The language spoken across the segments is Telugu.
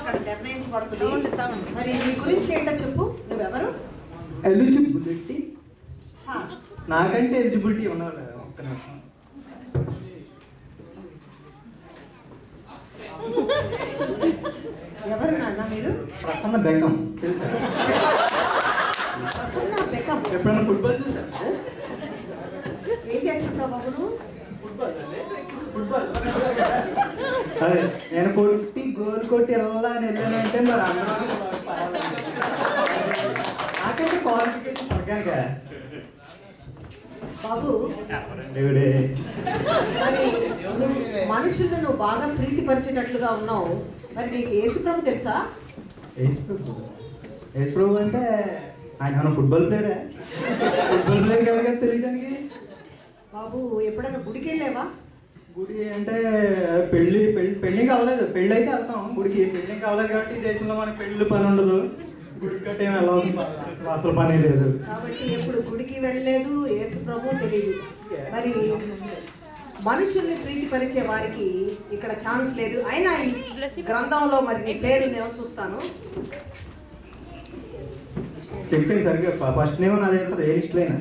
అక్కడ నిర్ణయించబడుతుంది. మరి నీ గురించి ఏంటో చెప్పు. నువ్వెవరు? ఎలిజిబిలిటీ నాకంటే ఎలిజిబిలిటీ ఉన్నారు. ఒక్క నిమిషం. ఎవరు నాన్న మీరు? ప్రసన్న బెక్కం తెలుసా? ప్రసన్న బెక్కం. ఎప్పుడన్నా ఫుట్బాల్ చూసారా? ఏం చేస్తుంటావు బాబు నువ్వు? అదే నేను కొట్టి గోల్ కొట్టి ఎలా అని వెళ్ళానంటే మరి అందరూ నాకైతే క్వాలిఫికేషన్ పడగానుగా బాబు. మరి మనుషులను నువ్వు బాగా ప్రీతిపరిచేటట్లుగా ఉన్నావు. మరి నీకు యేసుప్రభు తెలుసా? యేసుప్రభు అంటే ఆయన ఫుట్బాల్ ప్లేయరే. ఫుట్బాల్ ప్లేయర్ కదా తెలియడానికి. బాబు ఎప్పుడైనా గుడికి వెళ్ళావా? గుడి అంటే పెళ్ళికి అవ్వలేదు. పెళ్ళి అయితే వెళ్తాం. గుడికి పెళ్ళికి అవ్వలేదు కాబట్టి ఈ దేశంలో మనకి పెళ్ళి పని ఉండదు. గుడికి కట్టే వెళ్ళాల్సిన అసలు పని లేదు కాబట్టి ఎప్పుడు గుడికి వెళ్ళలేదు. యేసు ప్రభు తెలియదు. మరి మనుషుల్ని ప్రీతిపరిచే వారికి ఇక్కడ ఛాన్స్ లేదు. అయినా ఈ గ్రంథంలో మరి నీ పేరు నేను చూస్తాను. చెక్ చేయండి సరిగ్గా. ఫస్ట్ నేమ్ నాది ఏ లిస్ట్లో అయినా.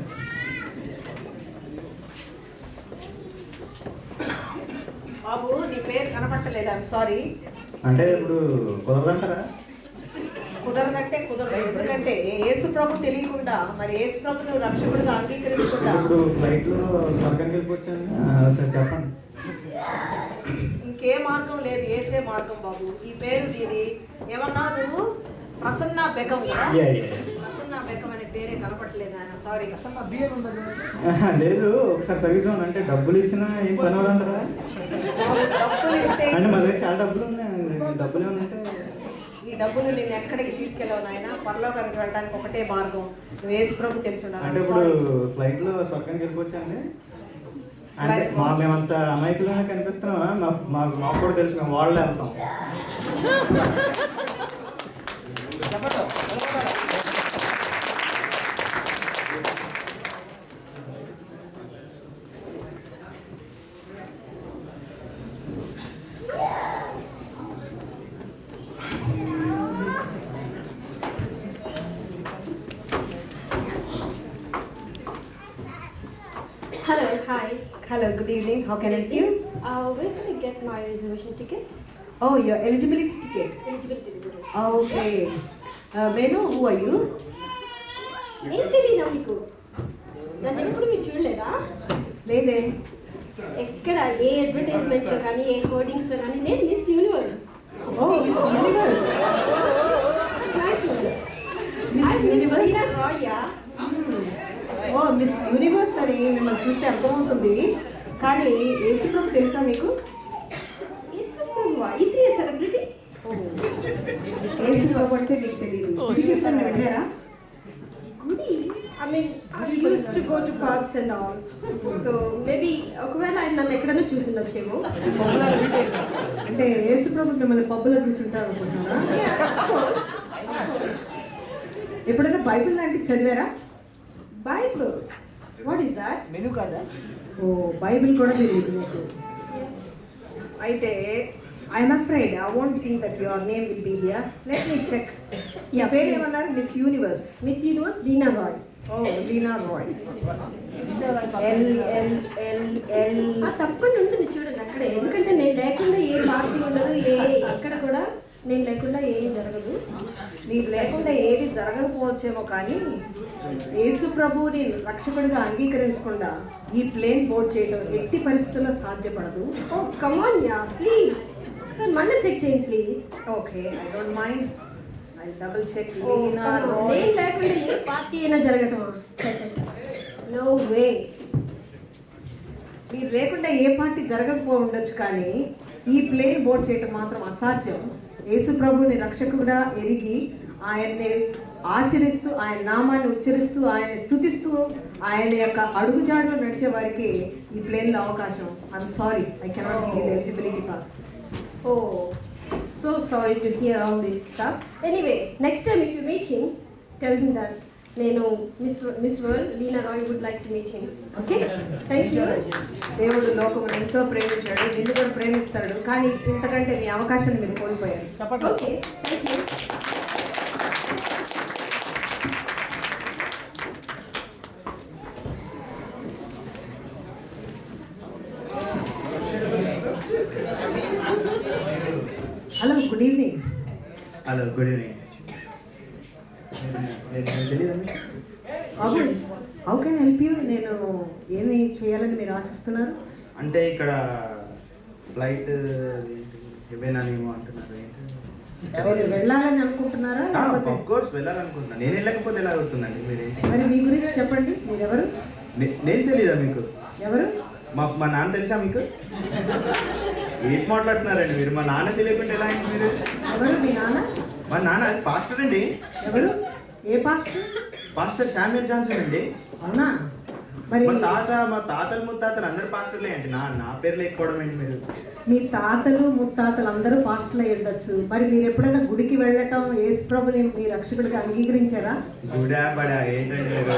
బాబు నీ పేరు కనపట్టలేదు. I'm sorry. అంటే ఇప్పుడు కుదరదంటారా? కుదరదంటే కుదరదు. ఎందుకంటే యేసు ప్రభు తెలియకుండా మరి యేసు ప్రభు నువ్వు రక్షకుడిగా అంగీకరించకుండా ఇప్పుడు ఫ్లైట్లో స్వర్గానికి వెళ్ళిపోవచ్చాను. సరే చెప్పండి. ఇంకే మార్గం లేదు, ఏసే మార్గం బాబు. ఈ పేరు నీది ఏమన్నా నువ్వు? ప్రసన్న బెకం కదా? ప్రసన్న బెకం అనే పేరే కనపట్టలేదు ఆయన. సారీ. లేదు ఒకసారి సర్వీస్ అంటే డబ్బులు ఇచ్చినా ఏం పని అవ్వదంటారా? డబ్బులు ఇస్తే అంటే మా దగ్గర చాలా డబ్బులు ఉన్నాయి. డబ్బులు ఏమంటే ఈ డబ్బులు నేను ఎక్కడికి తీసుకెళ్ళావు నాయన? పరలోకానికి వెళ్ళడానికి ఒకటే మార్గం. నువ్వు యేసు ప్రభు తెలిసి అంటే ఉండాలి. ఇప్పుడు ఫ్లైట్లో స్వర్గానికి వెళ్ళిపోవచ్చండి. అంటే మేమంత అమాయకులుగానే కనిపిస్తున్నామా? మాకు కూడా తెలుసు. మేము వాళ్ళే వెళ్తాం. Hello, hi. Hello, good evening. How can I help you? Where can I get my reservation ticket? Oh, your eligibility ticket. Eligibility reservation. Okay. May I know who are you? ఏం తెలీదా మీకు? నన్ను ఎప్పుడు మీరు చూడలేదా? లేదే. ఎక్కడ ఏ అడ్వర్టైజ్మెంట్లో కానీ ఏ హోర్డింగ్స్లో కానీ నేను miss universe. Oh, Miss Universe. Nice Miss Universe. రాయ్యా. ఓ మిస్ యూనివర్స్ అని మిమ్మల్ని చూస్తే అర్థమవుతుంది. కానీ యేసు ప్రభు తెలుసా మీకు? EC celebrity. యేసు ప్రభు అంటే మీకు తెలియదు. వెళ్ళారా? గుడి I mean I use to go to pubs and all. So maybe ఒకవేళ ఆయన నన్ను ఎక్కడైనా చూసి ఉండొచ్చేమో. అంటే యేసు ప్రభు మిమ్మల్ని పబ్బులో చూసుంటారు అనుకుంటున్నారా? ఎప్పుడైనా బైబిల్ లాంటివి చదివారా? Bible what is that? Menu కదా. ఓ బైబిల్ కూడా తెలియదు మీకు. అయితే I'm afraid I won't think that your name will be here. Let me check. Yeah, పేరు please. ఏమన్నారు? Miss Universe. Miss Universe Deena Roy. Oh Leena Roy. తప్పకుండా ఉంటుంది చూడండి అక్కడే. ఎందుకంటే నేను లేకుండా ఏ పార్టీ ఉండదు, ఎక్కడ కూడా నేను లేకుండా ఏం జరగదు. మీరు లేకుండా ఏది జరగకపోవచ్చేమో, కానీ యేసు ప్రభువుని రక్షకుడిగా అంగీకరించకుండా ఈ ప్లేన్ బోర్డ్ చేయడం ఎట్టి పరిస్థితుల్లో సాధ్యపడదు. Oh come on ya please. ఒకసారి మళ్ళీ చెక్ చేయండి please. Okay, I don't mind. I double check. నేను లేకుండా ఏ పార్టీ అయినా జరగటమా? No way. మీరు లేకుండా ఏ పార్టీ జరగకపో ఉండొచ్చు, కానీ ఈ ప్లేన్ బోర్డ్ చేయటం మాత్రం అసాధ్యం. యేసు ప్రభుని రక్షకుడిగా ఎరిగి ఆయన్ని ఆచరిస్తూ, ఆయన నామాన్ని ఉచ్చరిస్తూ, ఆయన్ని స్తుతిస్తూ, ఆయన యొక్క అడుగుజాడలో నడిచే వారికి ఈ ప్లేన్లో అవకాశం. I'm sorry, I cannot give you the eligibility pass. Oh so sorry to hear all this stuff. Anyway next time if you meet him tell him that నేను Miss World Leena Roy would like to meet him. Okay, thank you. దేవుడు లోకమును ఎంతో ప్రేమించాడు, నిన్ను కూడా ప్రేమిస్తాడు, కానీ ఇంతకంటే మీ అవకాశాన్ని మీరు కోల్పోయారు. Okay, thank you. Hello, good evening. Hello, good evening. తెలియదండి. బాబు, హౌ కెన్ హెల్ప్ యూ? నేను ఏమి చేయాలని మీరు ఆశిస్తున్నారు? అంటే ఇక్కడ ఫ్లైట్ ఇవేనేమో అంటున్నారు. మీరు వెళ్ళాలని అనుకుంటున్నారా? లేకపోతే ఆఫ్ కోర్స్ వెళ్ళాలనుకుంటున్నాను. నేను వెళ్ళకపోతే ఎలా అవుతుందండి? మీరేంటి? మరి మీ గురించి చెప్పండి. మీరెవరు? నేను తెలీదా మీకు? ఎవరు? మా నాన్న తెలుసా మీకు? ఏంటి మాట్లాడుతున్నారండి మీరు? మా నాన్న తెలియకుండా ఎలా అయింది మీరు? ఎవరు మీ నాన్న? మా నాన్న పాస్టర్ అండి. ఎవరు? ఏ పాస్టర్? పాస్టర్ శామ్యూల్ జాన్సన్ అండి. అవునా? మరి మా తాతలు ముత్తాతలు అందరు పాస్టర్లే అండి. నా పేరు లేకపోవడం ఏంటి మీరు? మీ తాతలు ముత్తాతలు అందరూ పాస్టర్లు అయి ఉండొచ్చు. మరి మీరు ఎప్పుడైనా గుడికి వెళ్ళటం, యేసు ప్రభుని మీ రక్షకుడిగా అంగీకరించారా? గుడా బడా ఏంటండి మీరు?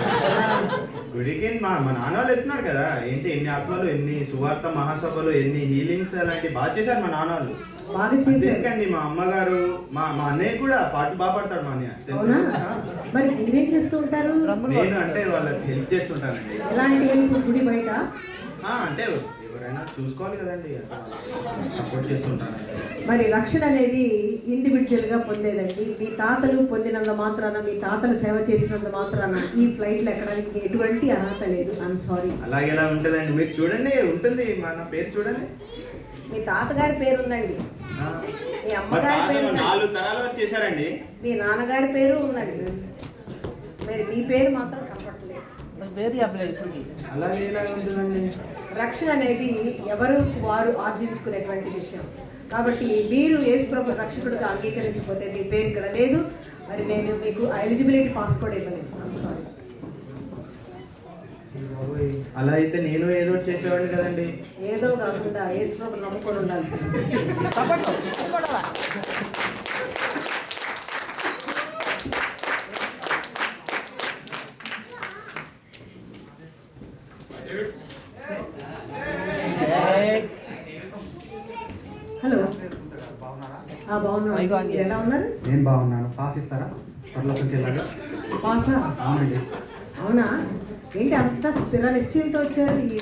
గుడికి మా నాన్న వాళ్ళు వెళ్తున్నారు కదా. ఏంటి ఎన్ని ఆత్మలు, ఎన్ని సువార్త మహాసభలు, ఎన్ని హీలింగ్స్ అలాంటివి బాగా చేశారు మా నాన్న వాళ్ళు. బాగా చేశారు. ఎందుకండి మా అమ్మగారు, మా అన్నయ్య కూడా పాటలు బాగా పాడతాడు. మా అన్నయ్య. అవునా? మరి మీరేం చేస్తూ ఉంటారు? నేను అంటే వాళ్ళకి హెల్ప్ చేస్తుంటానండి. ఎలాంటి హెల్ప్? గుడి బయట? అంటే ఎవరైనా చూసుకోవాలి కదండి, సపోర్ట్ చేస్తుంటాను. మరి రక్షణ అనేది ఇండివిజువల్గా పొందేదండి. మీ తాతలు పొందినంత మాత్రాన, మీ తాతలు సేవ చేసినంత మాత్రాన ఈ ఫ్లైట్లో ఎక్కడానికి మీకు ఎటువంటి అర్హత లేదు. I'm sorry. అలాగే ఎలా ఉంటుందండి? మీరు చూడండి, ఉంటుంది మన పేరు చూడండి. మీ తాతగారి పేరు ఉందండి, మీ అమ్మగారి పేరు ఉందండి, 4 తరాలు వరకు చేశారండి. మీ నాన్నగారి పేరు ఉందండి. మరి మీ పేరు మాత్రం కనపడలేదు. అలాగే ఎలా ఉంటుందండి? రక్షణ అనేది ఎవరు వారు ఆర్జించుకునేటువంటి విషయం. కాబట్టి మీరు యేసు ప్రభు రక్షకుడిగా అంగీకరించకపోతే మీ పేరు ఇక్కడ లేదు. మరి నేను మీకు ఎలిజిబిలిటీ పాస్ కూడా ఇవ్వలేదు. I'm sorry. అలా అయితే నేను ఏదో ఒకటి చేసేవాడిని కదండి. ఏదో కాకుండా యేసు ప్రభు నమ్ముకొని ఉండాల్సింది. హలో, బాగున్నాను. మీరు ఎలా ఉన్నారు? నేను బాగున్నాను. పాస్ ఇస్తారా? పర్లోకి వెళ్ళాలి. పాసా? అవునండి. అవునా? ఏంటి అంత స్థిర నిశ్చయంతో వచ్చారు? ఈ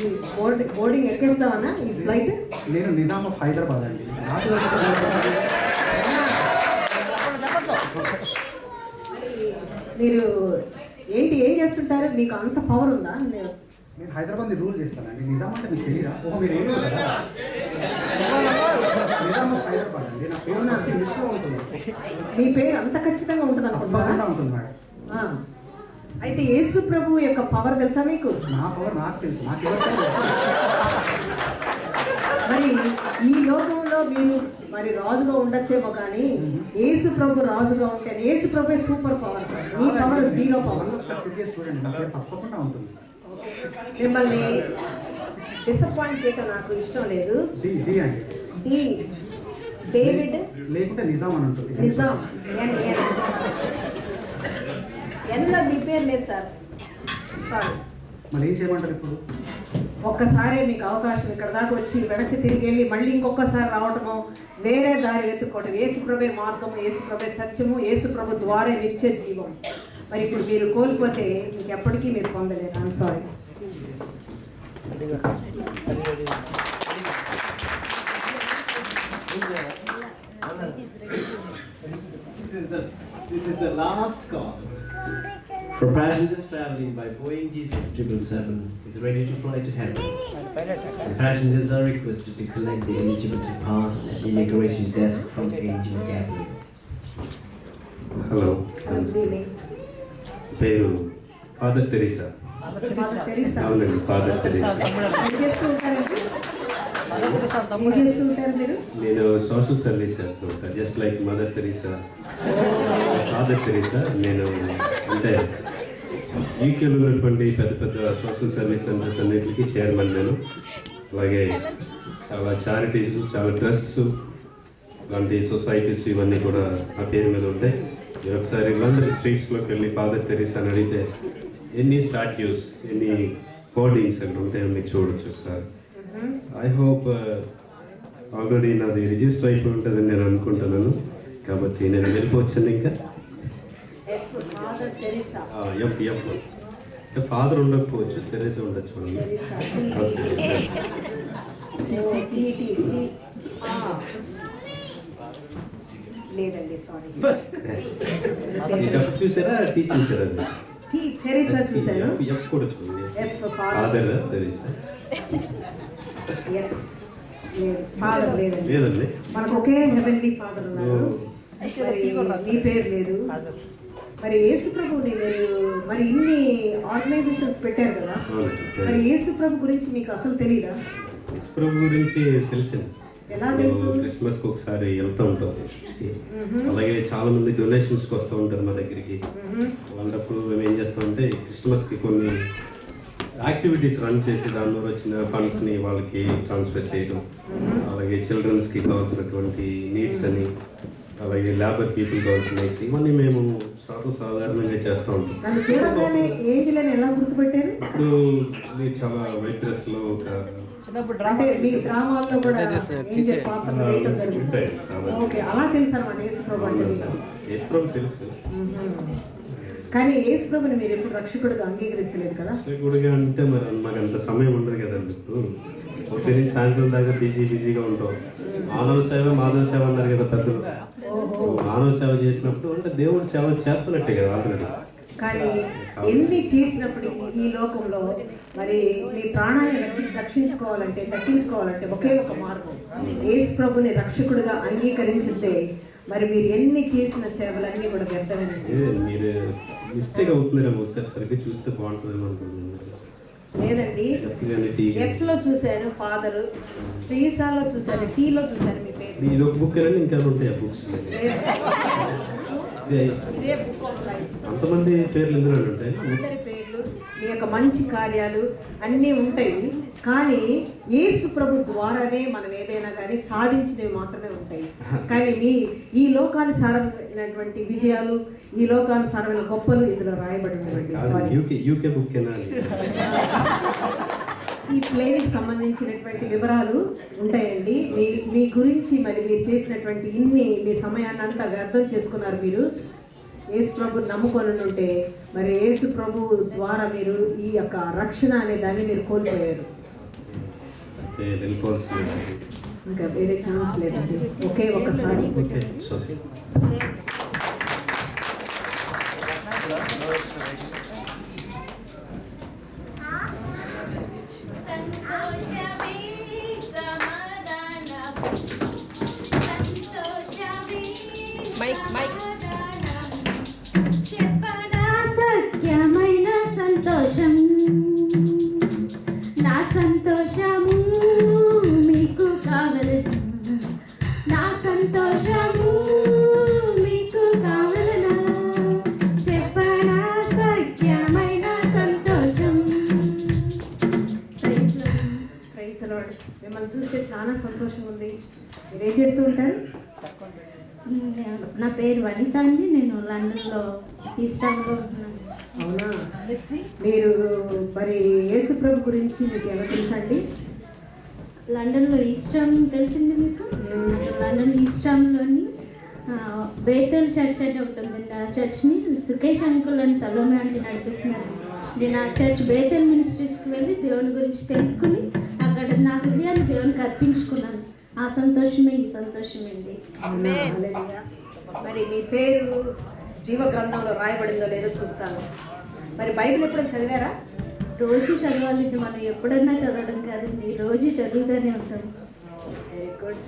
బోర్డింగ్ ఎక్కేస్తామన్నా ఈ ఫ్లైట్? నేను నిజాం ఆఫ్ హైదరాబాద్ అండి. మీరు ఏంటి, ఏం చేస్తుంటారు? మీకు అంత పవర్ ఉందా? నేను హైదరాబాద్ని రూల్ చేస్తానండి. నిజాం అంటే మీకు తెలియదా? మీరు ఏదో కదా. నిజాం ఆఫ్ హైదరాబాద్ అండి. నా పేరు నాకు లిస్ట్లో ఉంటుంది. మీ పేరు అంత ఖచ్చితంగా ఉంటుంది అనుకుంటున్నారా? తప్పకుండా ఉంటుంది మేడం. అయితే యేసు ప్రభు యొక్క పవర్ తెలుసా మీకు? నా పవర్ నాకు తెలుసు. నాకు ఎవరు తెలుసు? మరి ఈ లోకంలో మీరు మరి రాజుగా ఉండొచ్చేమో, కానీ యేసు ప్రభు రాజుగా ఉంటే యేసు ప్రభు సూపర్ పవర్. మీ పవర్ జీరో పవర్. చూడండి, నా పేరు తప్పకుండా ఉంటుంది. మిమ్మల్ని డిసప్పాయింట్ చేయటం నాకు ఇష్టం లేదు. డి అండి. డి డేవిడ్ లేకుంటే నిజాం అని ఉంటుంది. నిజాం. ఎన్లో మీ పేరు లేదు సార్. సారీ. మరి ఏం చేయమంటారు ఇప్పుడు? ఒక్కసారి మీకు అవకాశం ఇక్కడ దాకా వచ్చి వెనక్కి తిరిగి వెళ్ళి మళ్ళీ ఇంకొకసారి రావటము, వేరే దారి వెతుక్కోవటం. యేసుప్రభే మార్గము, యేసుప్రభే సత్యము, యేసుప్రభు ద్వారే నిత్య జీవం. మరి ఇప్పుడు మీరు కోల్పోతే మీకు ఎప్పటికీ మీరు పొందలేరు. I'm sorry. This is the last call. For passengers traveling by Boeing Jesus 777 is ready to fly to heaven. The passengers are requested to collect the eligibility pass at the immigration desk from Angel Gathering. Hello, good పేరు ఫాదర్ తెరీసా. తెరీసా. అవునండి, ఫాదర్ తెరీసా. ఏం చేస్తూ ఉంటారండి? ఏం చేస్తూ ఉంటారు మీరు? నేను సోషల్ సర్వీస్ చేస్తూ ఉంటాను, just like mother Teresa, father Teresa. నేను అంటే యూకేలో ఉన్నటువంటి పెద్ద పెద్ద సోషల్ సర్వీస్ సెంటర్స్ అన్నింటికి చైర్మన్ నేను. అలాగే చాలా చారిటీస్, చాలా ట్రస్ట్స్, లాంటి సొసైటీస్ ఇవన్నీ కూడా నా పేరు మీద ఉంటాయి. మీరు ఒకసారి లండన్ స్ట్రీట్స్లోకి వెళ్ళి ఫాదర్ తెరీసా అని అడిగితే ఎన్ని స్టాట్యూస్, ఎన్ని హోర్డింగ్స్ అక్కడ ఉంటాయో మీరు చూడొచ్చు ఒకసారి. ఐ హోప్ ఆల్రెడీ నాది రిజిస్టర్ అయిపోయి ఉంటుందని నేను అనుకుంటున్నాను, కాబట్టి నేను వెళ్ళిపోవచ్చాను ఇంకా. Father Teresa. అంటే ఫాదర్ ఉండకపోవచ్చు, తెరీసా ఉండొచ్చు. లేదండి, సారీ. చూసారా, టీ చూసారా? తెరీసా చూశాను. ఎఫ్ కూడా చూడండి. ఎఫ్ ఫాదర్ తెరీసా ఫాదర్ లేదండి. లేదండి, మనకు ఒకే హెవెన్లీ ఫాదర్ ఉన్నారు. మరి మీ పేరు లేదు. మరి యేసు ప్రభుని మీరు మరి ఇన్ని ఆర్గనైజేషన్స్ పెట్టారు కదా, మరి యేసు ప్రభు గురించి మీకు అసలు తెలీదా? యేసు ప్రభు గురించి తెలిసింది. ఎలా తెలుసు? క్రిస్మస్కి ఒకసారి వెళ్తూ ఉంటాం చర్చ్కి. అలాగే చాలా మంది డొనేషన్స్కి వస్తూ ఉంటారు మా దగ్గరికి. అలాంటప్పుడు మేము ఏం చేస్తామంటే క్రిస్మస్కి కొన్ని యాక్టివిటీస్ రన్ చేసి దాని ద్వారా వచ్చిన ఫండ్స్ని వాళ్ళకి ట్రాన్స్ఫర్ చేయడం, అలాగే చిల్డ్రన్స్కి కావాల్సినటువంటి నీడ్స్ అని, అలాగే లేబర్ పీపుల్ కావాల్సిన నీడ్స్, ఇవన్నీ మేము సాధారణంగా చేస్తూ ఉంటాం. నన్ను చూడగానే ఏంజిల్ అని ఎలా గుర్తుపెట్టారు? ఇప్పుడు మీరు చాలా వైట్ డ్రెస్లో ఒక అంటే మీ గ్రామాల్లో కూడా ఏంజిల్ పాత్రలు వేయటం జరుగుతుంది. ఓకే, అలా తెలుసు అనమాట యేసు ప్రభు అంటే మీకు. యేసు ప్రభు తెలుసు, కానీ యేసు ప్రభుని మీరు ఎప్పుడు రక్షకుడిగా అంగీకరించలేదు కదా? రక్షకుడిగా అంటే మరి మాకు అంత సమయం ఉండదు కదండి. ఇప్పుడు పొద్దున్న సాయంత్రం దాకా బిజీగా ఉంటాం. మానవ సేవ మాధవ సేవ అన్నారు కదా పెద్దలు. మానవ సేవ చేసినప్పుడు అంటే దేవుడి సేవ చేస్తున్నట్టే కదా ఆల్రెడీ. కానీ ఎన్ని చేసినప్పటికీ ఈ లోకంలో మరి మీ ప్రాణాన్ని రక్షించుకోవాలంటే, దక్కించుకోవాలంటే ఒకే ఒక మార్గం, యేసు ప్రభుని రక్షకుడిగా అంగీకరించితే మరి మీరు ఎన్ని చేసిన సేవలన్నీ కూడా వ్యర్థమైనవి. మీరు మిస్టేక్ అవుతున్నారేమో, ఒకసారి సరిగ్గా చూస్తే బాగుంటుందేమో అనుకుంటున్నాను. లేదండి, ఎఫ్లో చూశాను ఫాదర్, టీసాలో చూశాను, టీలో చూశాను మీ పేరు. ఇది ఒక బుక్ అని ఇంకా ఉంటాయి ఆ బుక్స్. ఇదే బుక్ ఆఫ్ లైఫ్. అంతమంది పేర్లు ఎందులో ఉంటాయి? అందరి పేర్లు, మీ యొక్క మంచి కార్యాలు అన్నీ ఉంటాయి. కానీ యేసు ప్రభు ద్వారానే మనం ఏదైనా కానీ సాధించినవి మాత్రమే ఉంటాయి. కానీ మీ ఈ లోకానుసారమైనటువంటి విజయాలు, ఈ లోకానుసారమైన గొప్పలు ఇందులో రాయబడి ఉండవండి. యూకే బుక్ ఈ ప్లేన్కి సంబంధించినటువంటి వివరాలు ఉంటాయండి. మీ గురించి మరి మీరు చేసినటువంటి మీ సమయాన్ని అంతా వ్యర్థం చేసుకున్నారు. మీరు యేసు ప్రభు నమ్ముకొని ఉంటే మరి యేసు ప్రభు ద్వారా మీరు ఈ యొక్క రక్షణ అనే దాన్ని మీరు కోల్పోయారు. ఇంకా వేరే ఛాన్స్ లేదండి, ఒకే ఒకసారి. చెప్పనా సత్యమైన సంతోషం, నా సంతోషము మీకు కావలెను, నా సంతోషము మీకు కావలెనా, చెప్పనా సత్యమైన సంతోషం. Praise the Lord. మిమ్మల్ని చూస్తే చాలా సంతోషం ఉంది. మీరు ఏం చేస్తూ ఉంటారు? నా పేరు వనిత అండి, నేను లండన్లో ఈస్టాంలో ఉంటున్నాను. అవునా? మీరు మరి యేసు ప్రభు గురించి మీకు ఎలా తెలుసా అండి? లండన్లో ఈస్టామ్ తెలిసింది మీకు? లండన్ ఈస్టాంలోని బేతల్ చర్చ్ అని ఒకటి ఉందండి. ఆ చర్చ్ని సుకేష్ అంకుల్ అండ్ సలోమే అంటే నడిపిస్తున్నారు. నేను ఆ చర్చ్ బేతల్ మినిస్ట్రీస్కి వెళ్ళి దేవుని గురించి తెలుసుకుని అక్కడ నా హృదయాన్ని దేవునికి అర్పించుకున్నాను. ఆ సంతోషమే ఈ సంతోషమేండి. మరి మీ పేరు జీవ గ్రంథంలో రాయబడిందో లేదో చూస్తాను. మరి బైబిల్ ఎప్పుడైనా చదివారా? రోజు చదవాలండి, మనం ఎప్పుడన్నా చదవడం కాదండి, రోజు చదువుతూనే ఉంటాం. Very good.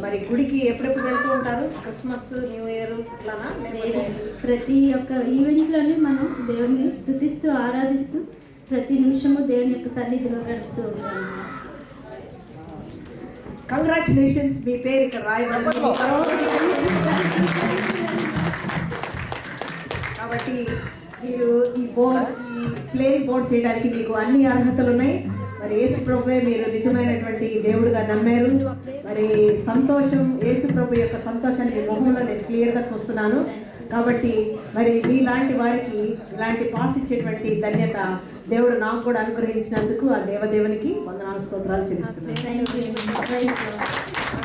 మరి గుడికి ఎప్పుడెప్పుడు వెళ్తూ ఉంటారు? క్రిస్మస్, న్యూ ఇయర్ అట్లానా? ప్రతి ఒక్క ఈవెంట్లోనే మనం దేవుని స్తుతిస్తూ ఆరాధిస్తూ ప్రతి నిమిషము దేవుని యొక్క సన్నిధిలో గడుపుతూ ఉంటాం. కంగ్రాచులేషన్స్, మీ పేరు ఇక్కడ రాయబడింది. కాబట్టి మీరు ఈ ప్లేయింగ్ బోర్డ్ చేయడానికి మీకు అన్ని అర్హతలు ఉన్నాయి. మరి యేసు ప్రభువే మీరు నిజమైనటువంటి దేవుడుగా నమ్మారు. మరి సంతోషం, యేసు ప్రభు యొక్క సంతోషాన్ని మీ మొహంలో నేను క్లియర్గా చూస్తున్నాను. కాబట్టి మరి మీలాంటి వారికి ఇలాంటి పాస్ ఇచ్చేటువంటి ధన్యత దేవుడు నాకు కూడా అనుగ్రహించినందుకు ఆ దేవదేవునికి వందనాలు స్తోత్రాలు చెల్లిస్తున్నాను. Thank you.